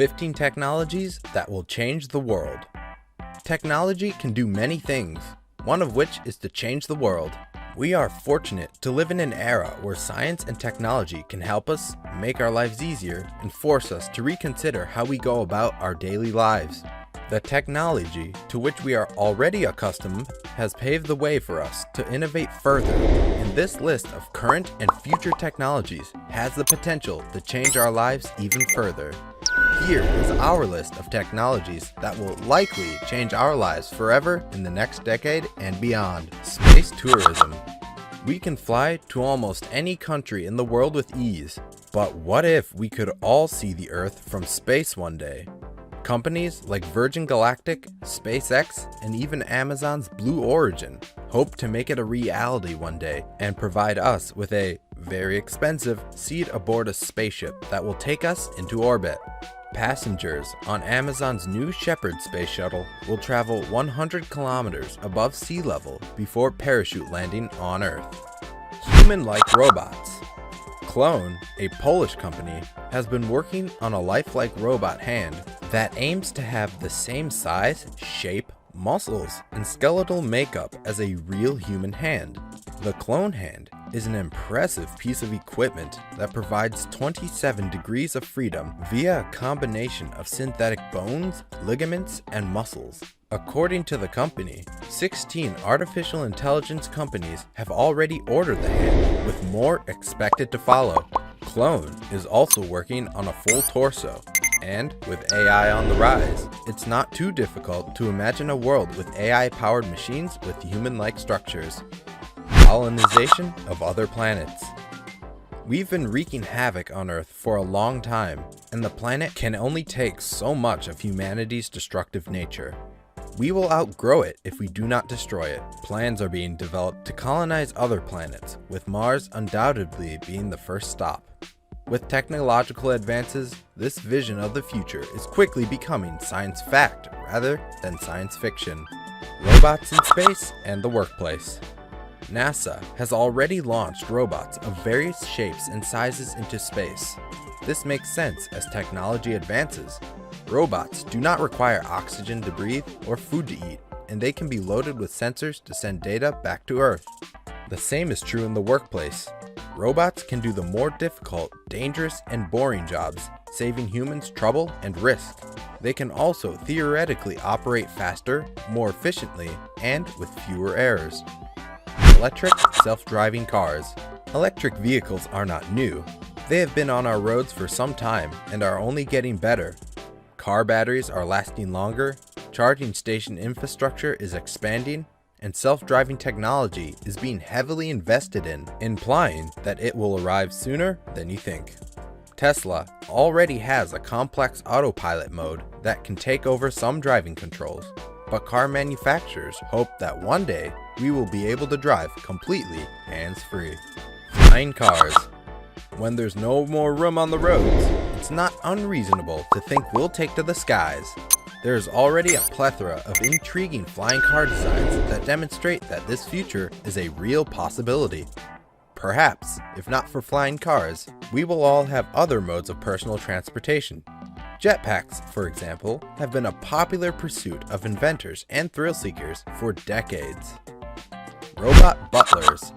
15 technologies that will change the world. Technology can do many things, one of which is to change the world. We are fortunate to live in an era where science and technology can help us, make our lives easier, and force us to reconsider how we go about our daily lives. The technology to which we are already accustomed has paved the way for us to innovate further, and this list of current and future technologies has the potential to change our lives even further. Here is our list of technologies that will likely change our lives forever in the next decade and beyond. Space tourism. We can fly to almost any country in the world with ease, but what if we could all see the Earth from space one day? Companies like Virgin Galactic, SpaceX, and even Amazon's Blue Origin hope to make it a reality one day and provide us with a very expensive seat aboard a spaceship that will take us into orbit. Passengers on Amazon's new Shepard space shuttle will travel 100 kilometers above sea level before parachute landing on Earth. Human-like robots. Clone, a Polish company, has been working on a lifelike robot hand that aims to have the same size, shape, muscles, and skeletal makeup as a real human hand. The clone hand is an impressive piece of equipment that provides 27 degrees of freedom via a combination of synthetic bones, ligaments, and muscles. According to the company, 16 artificial intelligence companies have already ordered the hand, with more expected to follow. Clone is also working on a full torso, and with AI on the rise, it's not too difficult to imagine a world with AI-powered machines with human-like structures. Colonization of other planets. We've been wreaking havoc on Earth for a long time, and the planet can only take so much of humanity's destructive nature. We will outgrow it if we do not destroy it. Plans are being developed to colonize other planets, with Mars undoubtedly being the first stop. With technological advances, this vision of the future is quickly becoming science fact rather than science fiction. Robots in space and the workplace. NASA has already launched robots of various shapes and sizes into space. This makes sense as technology advances. Robots do not require oxygen to breathe or food to eat, and they can be loaded with sensors to send data back to Earth. The same is true in the workplace. Robots can do the more difficult, dangerous, and boring jobs, saving humans trouble and risk. They can also theoretically operate faster, more efficiently, and with fewer errors. Electric, self-driving cars. Electric vehicles are not new. They have been on our roads for some time and are only getting better. Car batteries are lasting longer, charging station infrastructure is expanding, and self-driving technology is being heavily invested in, implying that it will arrive sooner than you think. Tesla already has a complex autopilot mode that can take over some driving controls, but car manufacturers hope that one day we will be able to drive completely hands-free. Flying cars. When there's no more room on the roads, it's not unreasonable to think we'll take to the skies. There is already a plethora of intriguing flying car designs that demonstrate that this future is a real possibility. Perhaps, if not for flying cars, we will all have other modes of personal transportation. Jetpacks, for example, have been a popular pursuit of inventors and thrill seekers for decades. Robot butlers.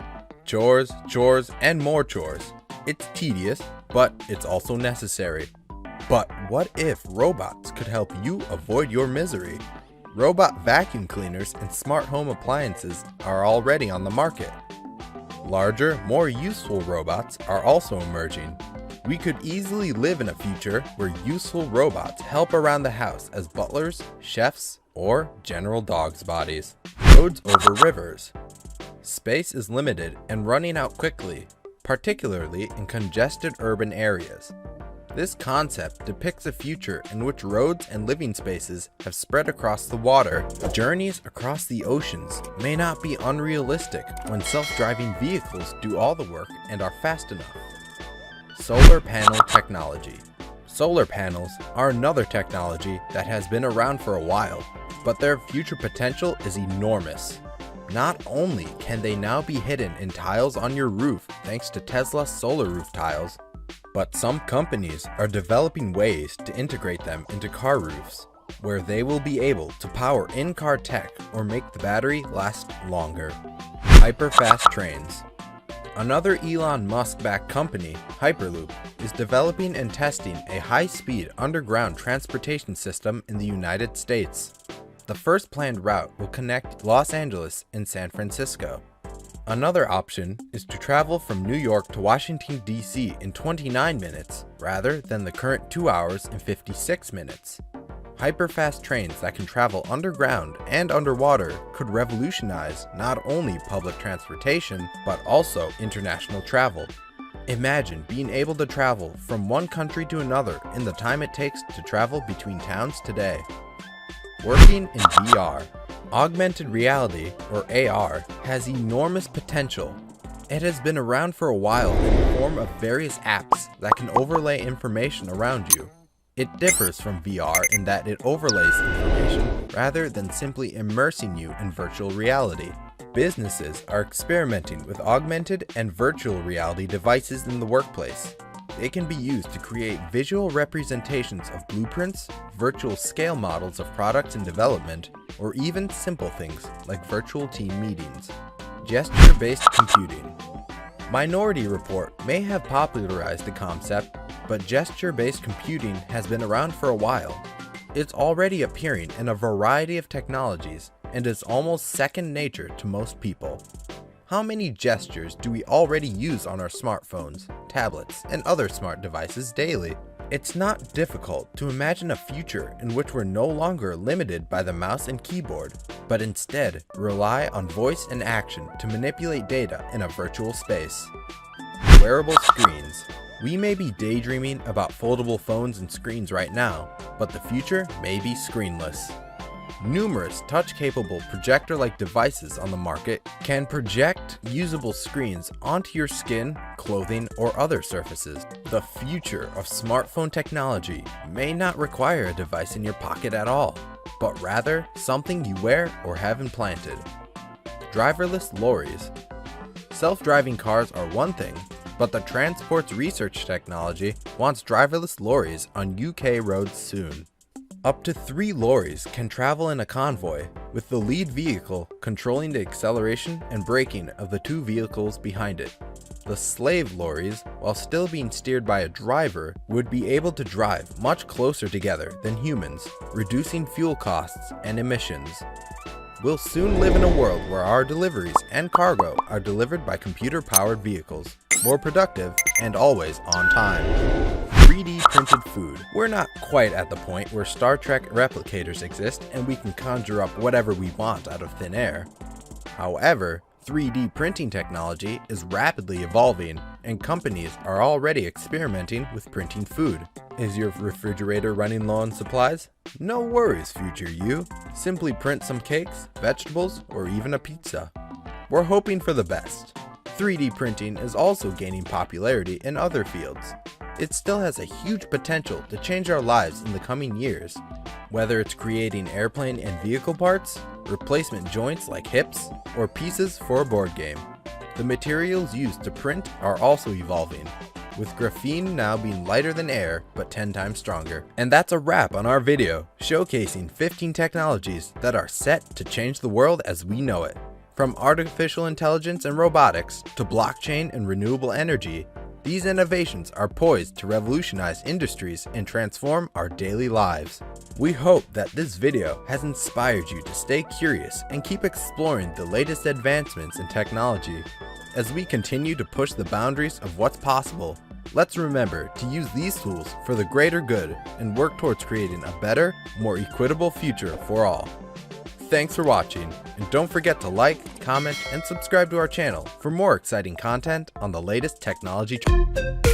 Chores, and more chores. It's tedious, but it's also necessary. But what if robots could help you avoid your misery? Robot vacuum cleaners and smart home appliances are already on the market. Larger, more useful robots are also emerging. We could easily live in a future where useful robots help around the house as butlers, chefs, or general dog's bodies. Roads over rivers. Space is limited and running out quickly, particularly in congested urban areas. This concept depicts a future in which roads and living spaces have spread across the water. Journeys across the oceans may not be unrealistic when self-driving vehicles do all the work and are fast enough. Solar panel technology. Solar panels are another technology that has been around for a while, but their future potential is enormous. Not only can they now be hidden in tiles on your roof thanks to Tesla's solar roof tiles, But some companies are developing ways to integrate them into car roofs, where they will be able to power in-car tech or make the battery last longer. Hyper-fast trains. Another Elon Musk-backed company, Hyperloop, is developing and testing a high-speed underground transportation system in the United States. The first planned route will connect Los Angeles and San Francisco. Another option is to travel from New York to Washington, D.C. in 29 minutes, rather than the current 2 hours and 56 minutes. Hyperfast trains that can travel underground and underwater could revolutionize not only public transportation, but also international travel. Imagine being able to travel from one country to another in the time it takes to travel between towns today. Working in VR. Augmented reality, or AR, has enormous potential. It has been around for a while in the form of various apps that can overlay information around you. It differs from VR in that it overlays information rather than simply immersing you in virtual reality. Businesses are experimenting with augmented and virtual reality devices in the workplace. They can be used to create visual representations of blueprints, virtual scale models of products in development, or even simple things like virtual team meetings. Gesture-based computing. Minority Report may have popularized the concept, but gesture-based computing has been around for a while. It's already appearing in a variety of technologies and is almost second nature to most people. How many gestures do we already use on our smartphones, tablets, and other smart devices daily? It's not difficult to imagine a future in which we're no longer limited by the mouse and keyboard, but instead rely on voice and action to manipulate data in a virtual space. Wearable screens. We may be daydreaming about foldable phones and screens right now, but the future may be screenless. Numerous touch-capable projector-like devices on the market can project usable screens onto your skin, clothing, or other surfaces. The future of smartphone technology may not require a device in your pocket at all, but rather something you wear or have implanted. Driverless lorries. Self-driving cars are one thing, but the Transports Research Technology wants driverless lorries on UK roads soon. Up to 3 lorries can travel in a convoy, with the lead vehicle controlling the acceleration and braking of the 2 vehicles behind it. The slave lorries, while still being steered by a driver, would be able to drive much closer together than humans, reducing fuel costs and emissions. We'll soon live in a world where our deliveries and cargo are delivered by computer-powered vehicles, more productive and always on time. 3D printed food. We're not quite at the point where Star Trek replicators exist and we can conjure up whatever we want out of thin air. However, 3D printing technology is rapidly evolving and companies are already experimenting with printing food. Is your refrigerator running low on supplies? No worries, future you. Simply print some cakes, vegetables, or even a pizza. We're hoping for the best. 3D printing is also gaining popularity in other fields. It still has a huge potential to change our lives in the coming years. Whether it's creating airplane and vehicle parts, replacement joints like hips, or pieces for a board game. The materials used to print are also evolving, with graphene now being lighter than air but 10 times stronger. And that's a wrap on our video, showcasing 15 technologies that are set to change the world as we know it. From artificial intelligence and robotics to blockchain and renewable energy, these innovations are poised to revolutionize industries and transform our daily lives. We hope that this video has inspired you to stay curious and keep exploring the latest advancements in technology. As we continue to push the boundaries of what's possible, let's remember to use these tools for the greater good and work towards creating a better, more equitable future for all. Thanks for watching, and don't forget to like, comment, and subscribe to our channel for more exciting content on the latest technology trends.